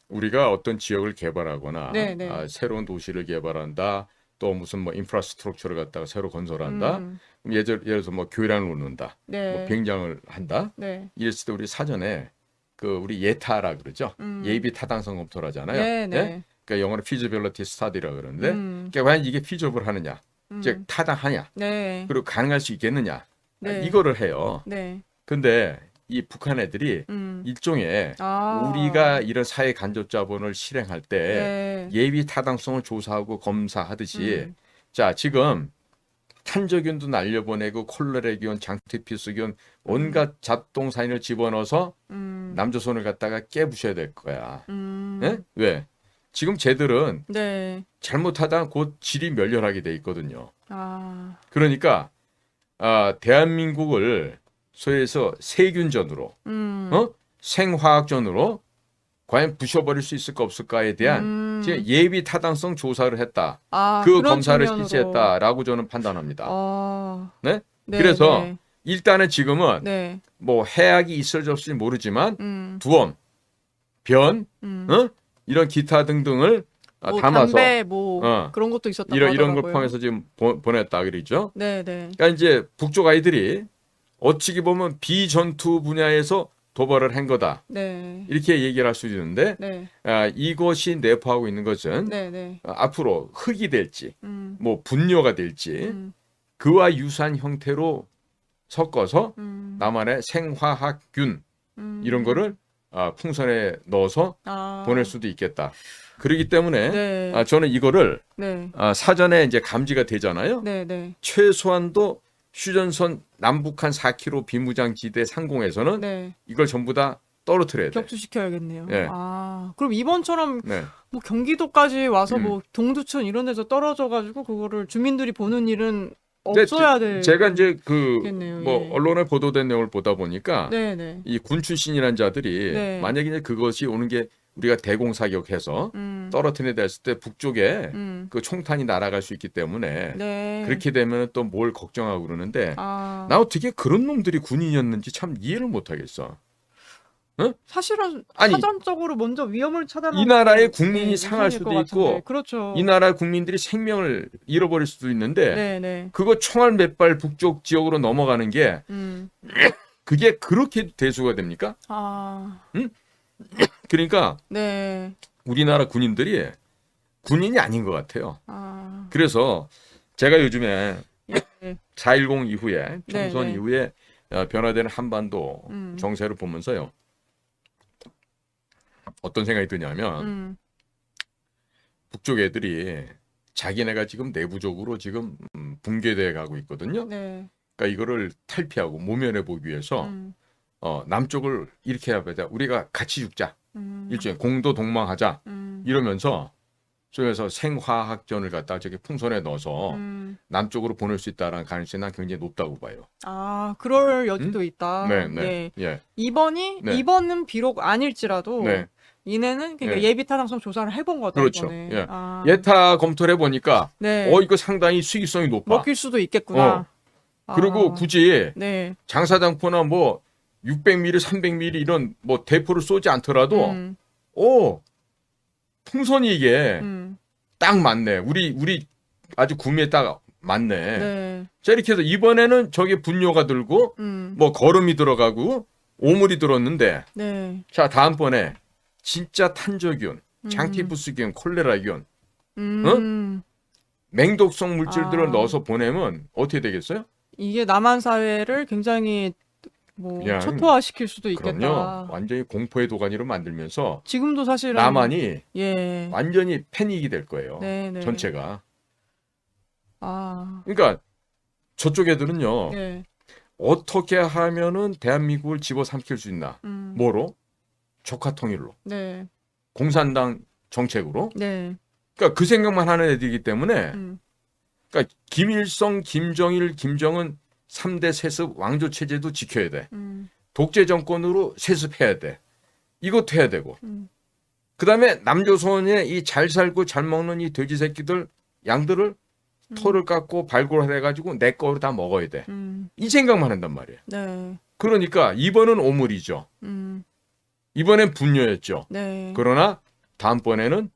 우리가 어떤 지역을 개발하거나 네네. 새로운 도시를 개발한다. 또 무슨 뭐 인프라스트럭처를 갖다가 새로 건설한다. 음, 그럼 예를 들어서 뭐 교량을 놓는다. 뭐 네, 비행장을 한다. 네, 이랬을 때 우리 사전에 그 우리 예타라 그러죠. 음, 예비 타당성 검토를 하잖아요. 예? 네네, 그러니까 영어로 feasibility study라 그러는데 음, 그러니까 과연 이게 feasible 하느냐. 즉 음, 타당하냐. 네, 그리고 가능할 수 있겠느냐. 네, 이거를 해요. 네, 근데 이 북한 애들이 음, 일종의 우리가 아, 이런 사회 간접 자본을 실행할 때 네, 예비 타당성을 조사하고 검사하듯이 음, 자, 지금 탄저균도 날려보내고 콜레라균, 장티피스균 음, 온갖 잡동사인을 집어넣어서 음, 남조선을 갖다가 깨부셔야 될 거야. 예? 음, 왜? 지금 쟤들은 네, 잘못하다 곧 질이 멸렬하게 돼 있거든요. 아, 그러니까 대한민국을 소위해서 세균전으로 음, 어? 생화학전으로 과연 부셔버릴 수 있을까 없을까에 대한 지금 음, 예비 타당성 조사를 했다. 아, 그 그런 검사를 측면으로, 실시했다라고 저는 판단합니다. 아, 네? 네, 그래서 네, 일단은 지금은 네, 뭐 해악이 있을지 없을지 모르지만 음, 두엄, 변, 음, 어? 이런 기타 등등을 뭐, 담아서 담배, 뭐, 어, 그런 것도 있었다고 이런 걸 하더라고요. 포함해서 지금 보냈다 그러죠. 네, 네, 그러니까 이제 북쪽 아이들이 어찌 보면 비전투 분야에서 도발을 한 거다. 네, 이렇게 얘기를 할 수 있는데 네, 이것이 내포하고 있는 것은 네, 네, 앞으로 흙이 될지 음, 뭐 분뇨가 될지 음, 그와 유사한 형태로 섞어서 음, 남한의 생화학균 이런 음, 거를 풍선에 넣어서 보낼 아, 수도 있겠다. 그렇기 때문에 네, 저는 이거를 네, 사전에 이제 감지가 되잖아요. 네, 네, 최소한도 휴전선 남북한 4km 비무장지대 상공에서는 네. 이걸 전부 다 떨어뜨려야 돼. 격추시켜야겠네요. 예, 아, 그럼 이번처럼 네. 뭐 경기도까지 와서 음. 뭐 동두천 이런 데서 떨어져가지고 그거를 주민들이 보는 일은 근데 없어야 제가 이제 그 되겠네요. 뭐 예. 언론에 보도된 내용을 보다 보니까 네네. 이 군 출신이라는 자들이 네. 만약에 이제 그것이 오는 게 우리가 대공사격해서 음, 떨어뜨려 냈을 때 북쪽에 음, 그 총탄이 날아갈 수 있기 때문에 네. 그렇게 되면 또 뭘 걱정하고 그러는데 나 아, 어떻게 그런 놈들이 군인이었는지 참 이해를 못 하겠어. 응? 사실은 아니 사전적으로 먼저 위험을 이 차단하는 나라의 게 국민이 예, 상할 우선일 것 수도 같은데. 있고 이 그렇죠. 나라 국민들이 생명을 잃어버릴 수도 있는데 네네. 그거 총알 몇 발 북쪽 지역으로 넘어가는 게 음, 그게 그렇게 대수가 됩니까? 아, 응? 그러니까 네. 우리나라 군인들이 군인이 아닌 것 같아요. 아, 그래서 제가 요즘에 예. 4.10 이후에 총선 네네. 이후에 변화되는 한반도 음, 정세를 보면서요. 어떤 생각이 드냐면 음, 북쪽 애들이 자기네가 지금 내부적으로 지금 붕괴돼 가고 있거든요. 네. 그러니까 이거를 탈피하고 모면해 보기 위해서 음, 남쪽을 이렇게 해보자. 우리가 같이 죽자. 음, 일종의 공도 동망하자. 음, 이러면서 그래서 생화학전을 갖다 저기 풍선에 넣어서 음. 남쪽으로 보낼 수 있다는 가능성이 난 굉장히 높다고 봐요. 아, 그럴 응? 여지도 네, 있다. 네, 네. 예, 네, 이번은 비록 아닐지라도, 네, 이내는, 그러니까 예, 예비 타당성 조사를 해본 거다, 그렇죠. 이번에. 예, 아, 예타 검토를 해보니까 네. 이거 상당히 수익성이 높아. 먹힐 수도 어, 있겠구나. 그리고 아, 굳이 네. 장사장포나 뭐 600mm, 300mm 이런 뭐 대포를 쏘지 않더라도 음, 오, 풍선이 이게 음, 딱 맞네. 우리 아주 구미에 딱 맞네. 네. 자, 이렇게 해서 이번에는 저게 분뇨가 들고 음, 뭐 거름이 들어가고 오물이 들었는데 네. 자, 다음번에 진짜 탄저균, 음, 장티푸스균, 콜레라균, 어? 음. 맹독성 물질들을 아, 넣어서 보내면 어떻게 되겠어요? 이게 남한 사회를 굉장히 뭐 그냥 초토화시킬 수도 그럼요. 있겠다. 완전히 공포의 도가니로 만들면서 지금도 사실은, 남한이 예. 완전히 패닉이 될 거예요. 네네. 전체가. 아, 그러니까 저쪽 애들은요. 네. 어떻게 하면은 대한민국을 집어삼킬 수 있나? 음, 뭐로? 조카 통일로. 네. 공산당 정책으로. 네. 그러니까 그 생각만 하는 애들이기 때문에 음, 그러니까 김일성, 김정일, 김정은 3대 세습 왕조 체제도 지켜야 돼. 음, 독재 정권으로 세습해야 돼. 이것도 해야 되고. 음, 그다음에 남조선의 이 잘 살고 잘 먹는 이 돼지 새끼들 양들을 음, 털을 깎고 발굴을 해가지고 내 거로 다 먹어야 돼. 음, 이 생각만 한단 말이에요. 네. 그러니까 이번은 오물이죠. 음, 이번엔 분뇨였죠. 네. 그러나 다음번에는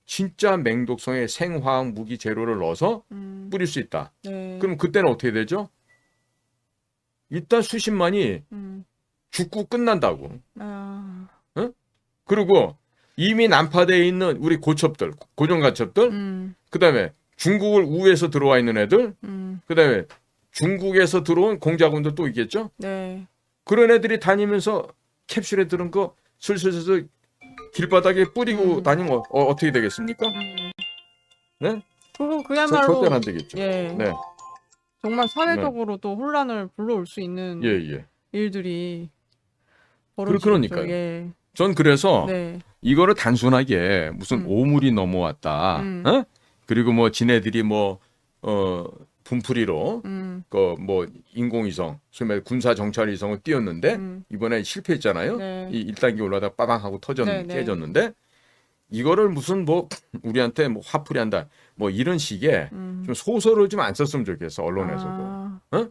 진짜 맹독성의 생화학 무기 재료를 넣어서 뿌릴 수 있다. 네. 그럼 그때는 어떻게 되죠? 일단 수십만이 죽고 끝난다고. 아. 그리고 이미 난파되어 있는 우리 고첩들, 고정가첩들, 그다음에 중국을 우회해서 들어와 있는 애들, 그다음에 중국에서 들어온 공작원들 또 있겠죠? 네. 그런 애들이 다니면서 캡슐에 들은 거 슬슬슬 길바닥에 뿌리고 다니면 어떻게 되겠습니까? 네? 그거 절대로 그야말로 안 되겠죠. 예. 네, 정말 사회적으로 또 혼란을 불러올 수 있는 예, 예. 일들이 벌어지죠. 그러니까요. 예. 전 그래서 네. 이거를 단순하게 무슨 오물이 넘어왔다, 어? 그리고 뭐 지네들이 분풀이로 그 뭐 인공위성, 소위 말해 군사 정찰 위성을 띄웠는데 이번에 실패했잖아요. 네. 이 1단계 올라다 빠방 하고 네, 네. 깨졌는데 이거를 무슨 뭐 우리한테 뭐 화풀이 한다 뭐 이런 식의 좀 소설을 좀 안 썼으면 좋겠어 언론에서도. 아. 어?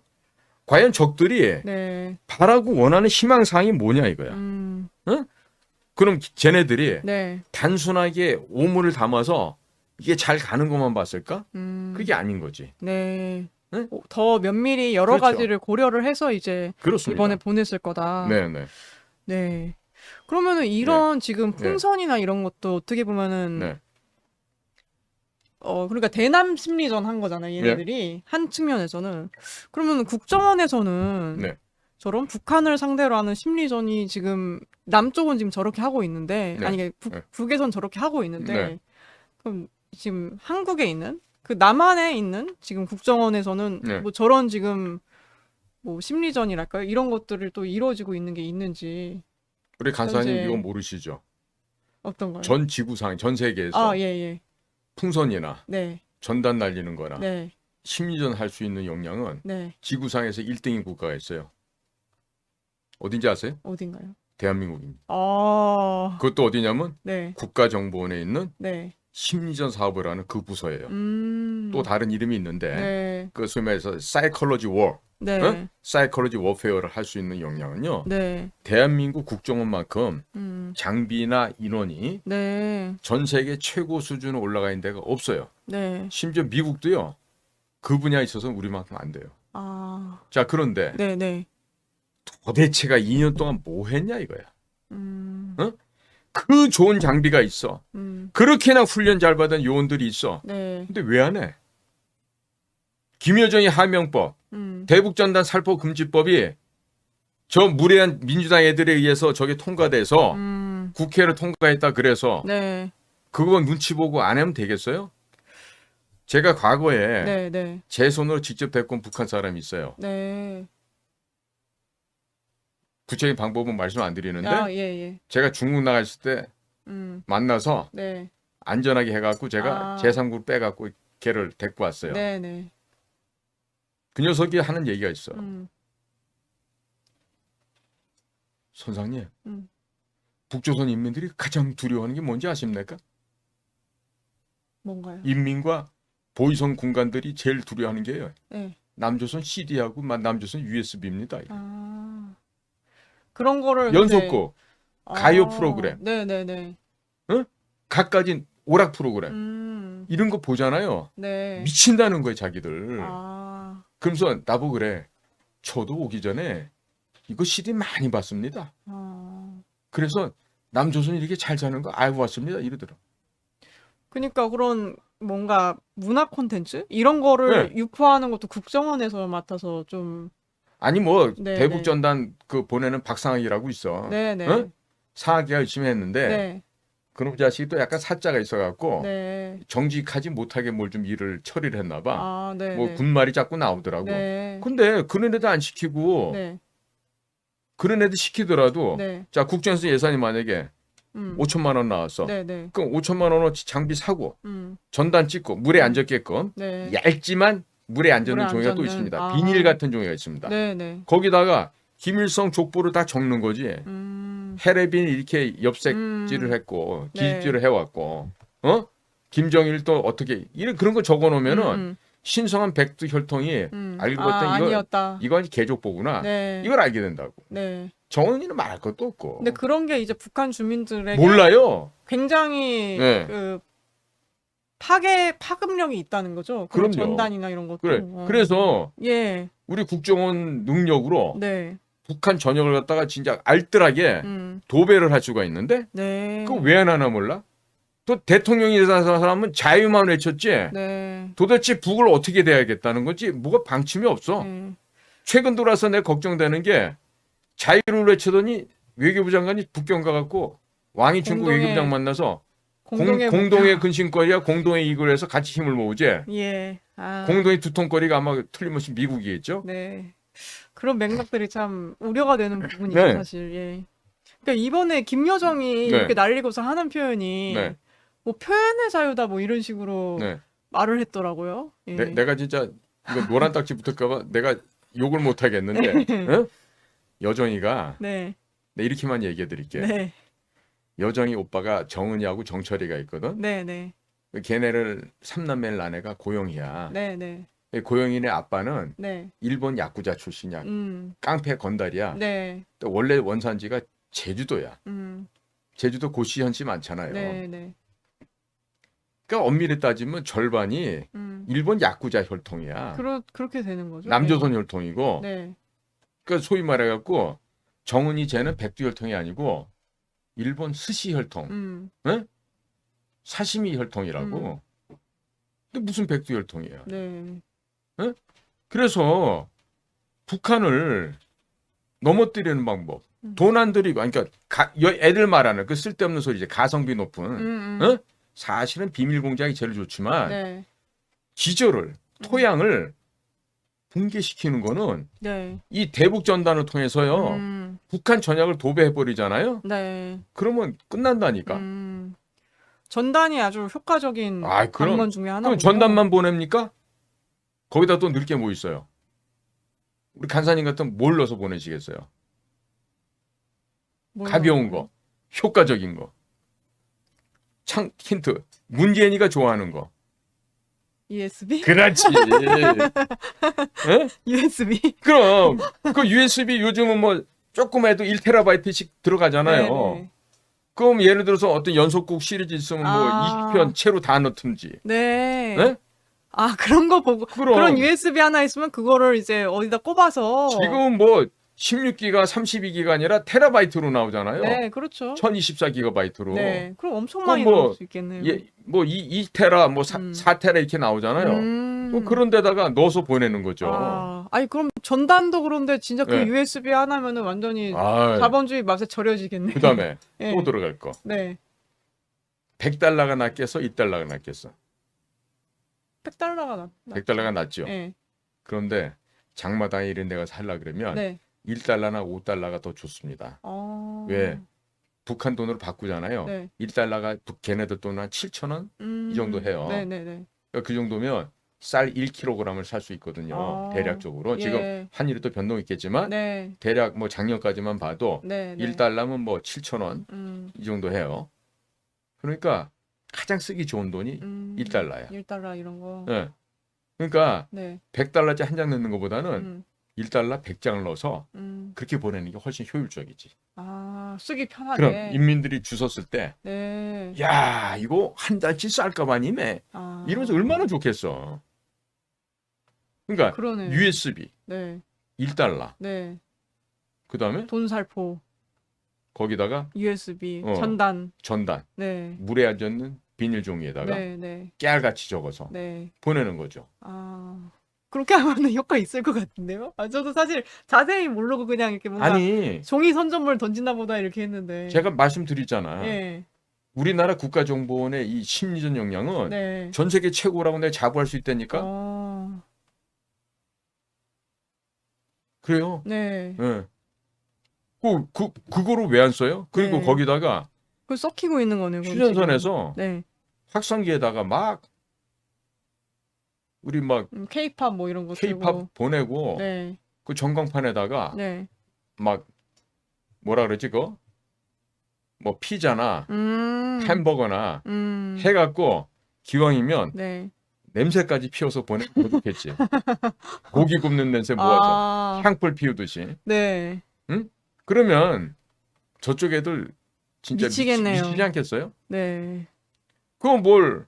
과연 적들이 네. 바라고 원하는 희망사항이 뭐냐 이거야. 어? 그럼 쟤네들이 네. 단순하게 오물을 담아서 이게 잘 가는 것만 봤을까? 음. 그게 아닌 거지. 네. 네? 더 면밀히 여러 그렇죠. 가지를 고려를 해서 이제 그렇습니다. 이번에 보냈을 거다. 네, 네. 네. 그러면은 이런 지금 풍선이나 이런 것도 어떻게 보면은 네. 그러니까 대남 심리전 한 거잖아요, 얘네들이. 한 측면에서는. 그러면 국정원에서는 네. 저런 북한을 상대로 하는 심리전이 지금 남쪽은 지금 저렇게 하고 있는데 네. 아니 북에선 저렇게 하고 있는데 네. 그럼 지금 한국에 있는 그 남한에 있는 지금 국정원에서는 네. 뭐 저런 지금 뭐 심리전이랄까요? 이런 것들을 또 이루어지고 있는 게 있는지 우리 간사님 현재- 이거 모르시죠? 어떤가요? 전 지구상, 전 세계에서 아, 예, 예. 풍선이나 네. 전단 날리는 거나 네. 심리전 할 수 있는 역량은 네. 지구상에서 1등인 국가가 있어요. 어딘지 아세요? 어딘가요? 대한민국입니다. 아. 그것도 어디냐면 네. 국가정보원에 있는 네. 심리전 사업을 하는 그 부서예요. 또 다른 이름이 있는데 네. 그 소위 말해서 사이컬러지 워, 네. 사이컬러지 워페어를 할 수 있는 역량은요. 네. 대한민국 국정원만큼 음. 장비나 인원이 네. 전 세계 최고 수준으로 올라가 있는 데가 없어요. 네. 심지어 미국도요. 그 분야에 있어서 우리만큼 안 돼요. 아. 자, 그런데 네, 네. 도대체가 2년 동안 뭐 했냐 이거야. 음. 그 좋은 장비가 있어. 그렇게나 훈련 잘 받은 요원들이 있어. 네. 근데 왜 안 해? 김여정의 하명법, 대북전단 살포 금지법이 저 무례한 민주당 애들에 의해서 저게 통과돼서 국회를 통과했다 그래서 네. 그거 눈치 보고 안 하면 되겠어요? 제가 과거에 네, 네. 제 손으로 직접 데리고 온 북한 사람이 있어요. 네. 구체적인 방법은 말씀 안 드리는데 아, 예, 예. 제가 중국 나갔을 때 만나서 네. 안전하게 해갖고 제가 아. 제3국을 빼갖고 걔를 데리고 왔어요. 네, 네. 그 녀석이 하는 얘기가 있어. 선상님, 북조선 인민들이 가장 두려워하는 게 뭔지 아십니까? 뭔가요? 인민과 보위성 군관들이 제일 두려워하는 게요. 네. 남조선 CD하고 남조선 USB입니다. 아. 그런 거를 연속곡, 근데- 가요 아. 프로그램, 네, 네, 네. 갖가진 오락 프로그램 이런 거 보잖아요. 네. 미친다는 거예요, 자기들. 아. 그러면서 나보고 그래. 저도 오기 전에 이거 CD 많이 봤습니다. 아. 그래서 남조선이 이렇게 잘 사는 거 알고 왔습니다. 이러더라. 그러니까 그런 뭔가 문화 콘텐츠 이런 거를 유포하는 것도 국정원에서 맡아서 좀 아니 뭐 네, 대북 전단 그 보내는 박상학이라고 있어. 네, 네. 어? 상학이가 열심히 했는데 네. 그놈 자식이 또 약간 사자가 있어갖고 네. 정직하지 못하게 뭘 좀 일을 처리를 했나봐. 아, 네. 뭐 네. 군말이 자꾸 나오더라고. 네. 근데 그런 애들 안 시키고 네. 그런 애들 시키더라도 네. 자 국정에서 예산이 만약에 5천만 원 나왔어. 네, 네. 그럼 5천만 원어치 장비 사고 음. 전단 찍고 물에 안 젖게끔 네. 얇지만 물에 안 젖는 물에 안 종이가 또 젖는- 있습니다. 아. 비닐 같은 종이가 있습니다. 네, 네. 거기다가 김일성 족보를 다 적는 거지. 해레빈 이렇게 엽색질을 했고 네. 기집질을 해왔고, 김정일 또 어떻게 이런 그런 거 적어놓으면은 신성한 백두 혈통이 알고 봤더니 이거 아니었다. 이건 개족보구나. 네. 이걸 알게 된다고. 네. 정은이는 말할 것도 없고. 근데 그런 게 이제 북한 주민들에게 몰라요. 굉장히 네. 그 파급력이 있다는 거죠. 그런 그럼요. 전단이나 이런 것도. 그래. 그래서 예. 우리 국정원 능력으로 네. 북한 전역을 갖다가 진짜 알뜰하게 도배를 할 수가 있는데 네. 그거 왜 안 하나 몰라? 또 대통령이라는 사람은 자유만 외쳤지. 네. 도대체 북을 어떻게 대야겠다는 거지? 뭐가 방침이 없어. 네. 최근 들어서 내가 걱정되는 게 자유를 외치더니 외교부 장관이 북경 가갖고 왕이 중국 공동의- 외교부장 만나서 공동의 공동의 근심거리와 공동의 이익을 해서 같이 힘을 모으지. 예. 아. 공동의 두통거리가 아마 틀림없이 미국이겠죠. 네. 그런 맥락들이 참 우려가 되는 부분이죠, 네. 사실. 예. 그러니까 이번에 김여정이 네. 이렇게 날리고서 하는 표현이 네. 뭐 표현의 자유다 뭐 이런 식으로 네. 말을 했더라고요. 예. 내가 진짜 이거 노란 딱지 붙을까봐 내가 욕을 못 하겠는데 응? 여정이가 네. 내 이렇게만 얘기해 드릴게. 네. 여정이 오빠가 정은이하고 정철이가 있거든. 네, 네. 걔네를 삼남매를 아내가 고영이야. 네, 네. 고영이네 아빠는 네. 일본 야쿠자 출신이야. 음. 깡패 건달이야. 네. 또 원래 원산지가 제주도야. 음. 제주도 고시현씨 많잖아요. 네, 네. 그러니까 엄밀히 따지면 절반이 일본 야쿠자 혈통이야. 그렇게 되는 거죠. 남조선 혈통이고. 네. 그러니까 소위 말해갖고 정은이 쟤는 백두 혈통이 아니고 일본 스시 혈통, 사시미 혈통이라고. 근데 무슨 백두 혈통이야? 네. 그래서 북한을 넘어뜨리는 방법. 돈 안 들이고, 그러니까 애들 말하는 그 쓸데없는 소리지. 가성비 높은. 사실은 비밀 공작이 제일 좋지만 네. 기저를 토양을 붕괴시키는 거는 네. 이 대북 전단을 통해서요. 북한 전역을 도배해 버리잖아요. 네. 그러면 끝난다니까. 전단이 아주 효과적인 아, 그럼- 방문 중에 하나고. 그럼 전단만 보냅니까? 거기다 또 넣을 게 뭐 있어요? 우리 간사님 같은 뭘 넣어서 보내시겠어요? 가벼운 거, 효과적인 거. 힌트. 문재인이가 좋아하는 거. USB? 그렇지. 예? USB. 그럼 그 USB 요즘은 뭐 조금 해도 1TB씩 들어가잖아요. 네. 그럼 예를 들어서 어떤 연속곡 시리즈 있으면 뭐 아. 20편 채로 다 넣든지. 네. 네? 아, 그런 거 보고 그럼. 그런 USB 하나 있으면 그거를 이제 어디다 꼽아서 지금 뭐 16기가 32기가 아니라 테라바이트로 나오잖아요. 네, 그렇죠. 1024기가바이트로. 네. 그럼 엄청 그럼 많이 뭐, 넣을 수 있겠네요. 예, 뭐 2테라 뭐 4테라 이렇게 나오잖아요. 뭐 그런 데다가 넣어서 보내는 거죠. 아니 그럼 전단도 그런데 진짜 그 네. USB 하나면은 완전히 아, 자본주의 맛에 절여지겠네. 그다음에 네. 또 들어갈 거. 네. 100달러가 낫겠어? 2달러가 낫겠어? 100달러가 낫. 100달러가 낫죠. 네. 그런데 장마당에 이런 데가 살라 그러면 네. 1달러나 5달러가 더 좋습니다. 왜? 북한 돈으로 바꾸잖아요. 네. 1달러가 걔네들 돈 한 7,000원? 이 정도 해요. 네, 네, 네. 그러니까 그 정도면 쌀 1kg을 살 수 있거든요. 대략적으로. 예. 지금 환율이 또 변동 있겠지만 네. 대략 뭐 작년까지만 봐도 네, 네. 1달러면 뭐 7,000원 이 정도 해요. 그러니까 가장 쓰기 좋은 돈이 1달러야. 1달러 이런 거. 네. 그러니까 네. 100달러짜리 한 장 넣는 것보다는 1달러 100장을 넣어서 음. 그렇게 보내는 게 훨씬 효율적이지. 아, 쓰기 편하게. 그럼 인민들이 주웠을 때 네. 야, 이거 한 달치 쌀까봐니네. 아. 이러면서 얼마나 좋겠어. 그러니까 그러네요. USB 네. 1달러. 네. 그다음에 돈살포, 거기다가 USB, 어. 전단. 전단, 네. 물에 안 젖는 비닐 종이에다가 네, 네. 깨알같이 적어서 네. 보내는 거죠. 아. 그렇게 하면은 효과 있을 것 같은데요? 아, 저도 사실 자세히 모르고 그냥 이렇게 뭔가 아니, 종이 선전물 던진다 보다 이렇게 했는데. 제가 말씀드리잖아. 예. 우리나라 국가정보원의 이 심리전 역량은 네. 전 세계 최고라고 내가 자부할 수 있다니까. 그래요. 네. 예. 그거를 왜 안 써요? 그리고 네. 거기다가 그걸 썩히고 있는 거네요. 그럼 휴전선에서 지금. 네. 확성기에다가 막 우리 막 케이팝 뭐 이런 거 케이팝 쓰고. 보내고 네. 그 전광판에다가 네. 막 뭐라 그러지 그거? 뭐 피자나 햄버거나 해갖고 기왕이면 네. 냄새까지 피워서 보내면 더 좋겠지. 고기 굽는 냄새 모아서 아. 향불 피우듯이. 네. 응? 그러면 저쪽 애들 진짜 미치겠네요. 미치지 않겠어요? 네. 그건 뭘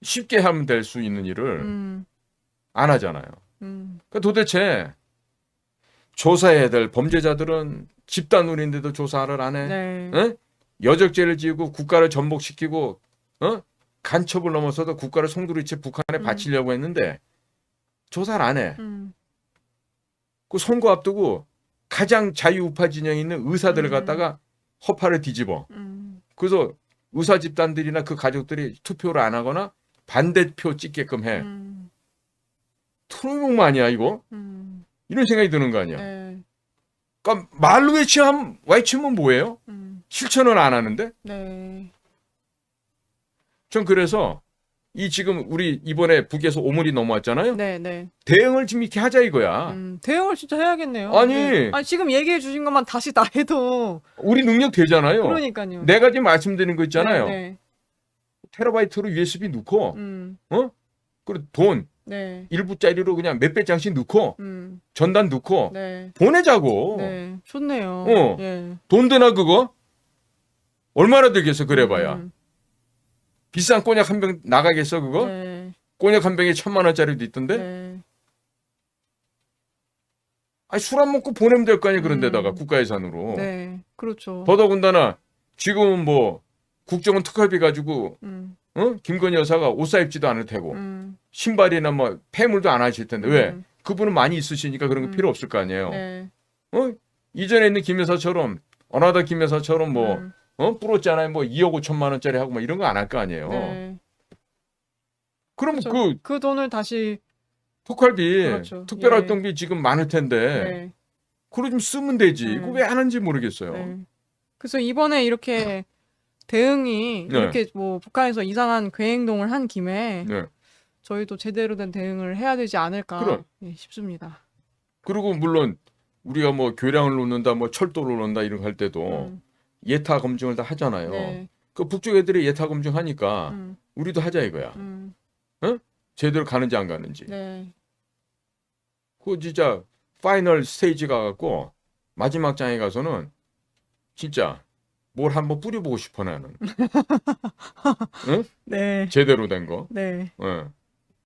쉽게 하면 될 수 있는 일을 안 하잖아요. 그러니까 도대체 조사해야 될 범죄자들은 집단으로인데도 조사를 안 해. 네. 어? 여적죄를 지고 국가를 전복시키고 간첩을 넘어서도 국가를 송두리째 북한에 바치려고 했는데 조사를 안 해. 그 선거 앞두고 가장 자유우파 진영에 있는 의사들을 갖다가 허파를 뒤집어. 그래서 의사 집단들이나 그 가족들이 투표를 안 하거나 반대표 찍게끔 해. 트롤목 아니야 이거? 이런 생각이 드는 거 아니야. 네. 그러니까 말로 외치면 뭐예요? 실천을 안 하는데? 네. 전 그래서 이 지금 우리 이번에 북에서 오물이 넘어왔잖아요. 네, 네. 대응을 좀 이렇게 하자 이거야. 대응을 진짜 해야겠네요. 아니. 네. 아니 지금 얘기해 주신 것만 다시 다 해도 우리 능력 되잖아요. 그러니까요. 네 가지 말씀드린 거 있잖아요. 네, 테라바이트로 USB 넣고, 네. 그리고 돈 네. 1부짜리로 그냥 몇백 장씩 넣고, 전단 넣고, 네. 보내자고. 네. 좋네요. 예. 돈 드나 그거? 얼마나 들겠어 그래봐야. 비싼 꼬냑 한 병 나가겠어 그거? 네. 꼬냑 한 병에 1,000만 원짜리도 있던데? 네. 아니 술 안 먹고 보내면 될 거 아니야 그런 데다가 국가 예산으로. 네. 그렇죠. 더더군다나 지금은 뭐 국정원 특활비 가지고 김건희 여사가 옷 사 입지도 않을 테고 신발이나 뭐 폐물도 안 하실 텐데 왜? 그분은 많이 있으시니까 그런 거 필요 없을 거 아니에요. 네. 이전에 있는 김 여사처럼 어나다 김 여사처럼 뭐 뿌렸잖아요. 뭐 2억 5천만 원짜리 하고 뭐 이런 거 안 할 거 아니에요. 네. 그럼 그렇죠. 그 돈을 다시 특활비, 그렇죠. 특별활동비 지금 많을 텐데 네. 그걸 좀 쓰면 되지. 그거 왜 안 하는지 모르겠어요. 네. 그래서 이번에 이렇게 대응이 네. 이렇게 뭐 북한에서 이상한 괴행동을 한 김에 네. 저희도 제대로 된 대응을 해야 되지 않을까 그럼. 싶습니다. 그리고 물론 우리가 뭐 교량을 놓는다, 뭐 철도를 놓는다 이런 거 할 때도 예타 검증을 다 하잖아요. 네. 그 북쪽 애들이 예타 검증하니까 우리도 하자 이거야. 제대로 가는지 안 가는지. 네. 그 진짜 파이널 스테이지 가갖고 마지막 장에 가서는 진짜 뭘 한번 뿌려보고 싶어 나는. 응? 네. 제대로 된 거. 네. 응.